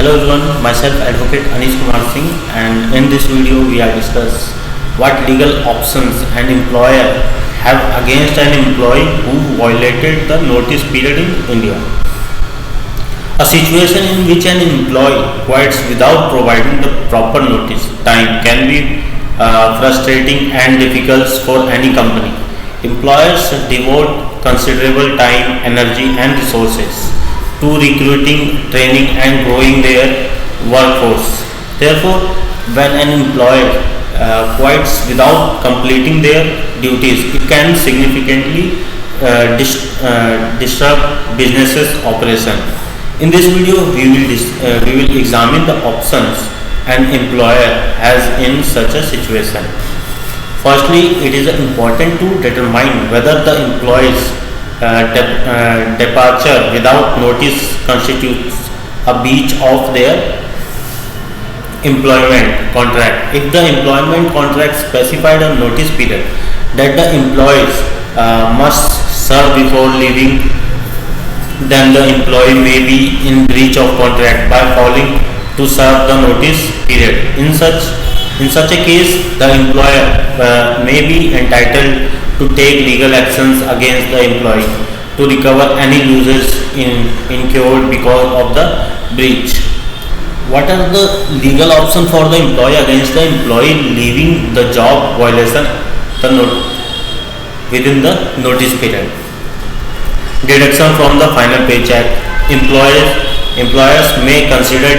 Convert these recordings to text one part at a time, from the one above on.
Hello everyone, myself Advocate Anish Kumar Singh, and in this video we are discuss what legal options an employer have against an employee who violated the notice period in India. A situation in which an employee quits without providing the proper notice time can be frustrating and difficult for any company. Employers devote considerable time, energy and resources to recruiting, training and growing their workforce. Therefore, when an employer quits without completing their duties, it can significantly disrupt businesses operation. In this video, we will examine the options an employer has in such a situation. Firstly, it is important to determine whether the employee's departure without notice constitutes a breach of their employment contract. If the employment contract specified a notice period that the employees must serve before leaving, then the employee may be in breach of contract by failing to serve the notice period. In such a case, the employer may be entitled to take legal actions against the employee to recover any losses incurred because of the breach. What are the legal options for the employee against the employee leaving the job violation within the notice period? Deduction from the final paycheck. Employers may consider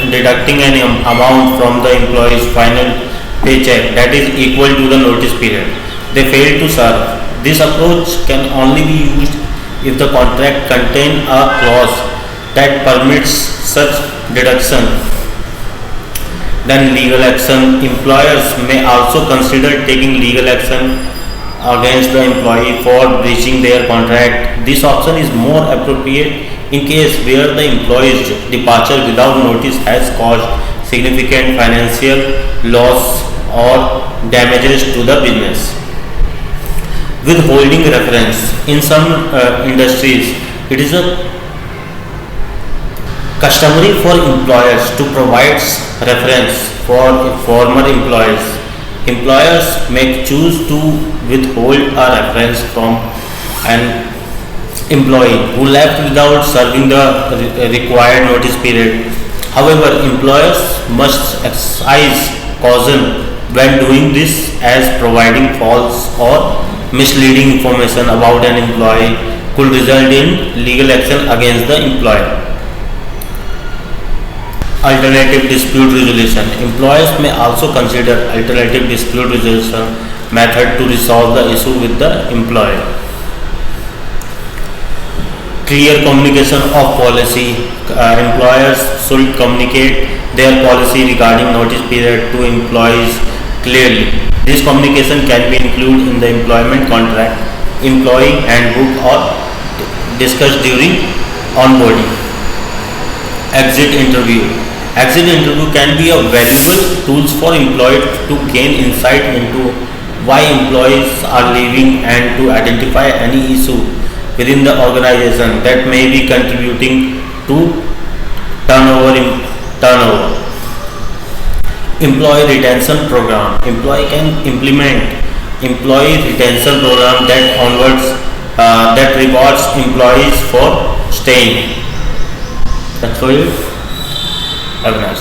deducting an amount from the employee's final paycheck that is equal to the notice period they failed to serve. This approach can only be used if the contract contains a clause that permits such deduction. Then legal action. Employers may also consider taking legal action against the employee for breaching their contract. This option is more appropriate in case where the employee's departure without notice has caused significant financial loss or damages to the business. Withholding reference. In some industries, it is customary for employers to provide reference for former employees. Employers may choose to withhold a reference from an employee who left without serving the required notice period. However, employers must exercise caution when doing this, as providing false or misleading information about an employee could result in legal action against the employer. Alternative dispute resolution. Employers may also consider alternative dispute resolution method to resolve the issue with the employer. Clear communication of policy. Employers should communicate their policy regarding notice period to employees clearly. This communication can be included in the employment contract, employee handbook or discussed during onboarding. Exit interview. Exit interview can be a valuable tool for employees to gain insight into why employees are leaving and to identify any issue within the organization that may be contributing to turnover. Employee retention program. Employee can implement employee retention program that rewards employees for staying. That's all. Have a nice day.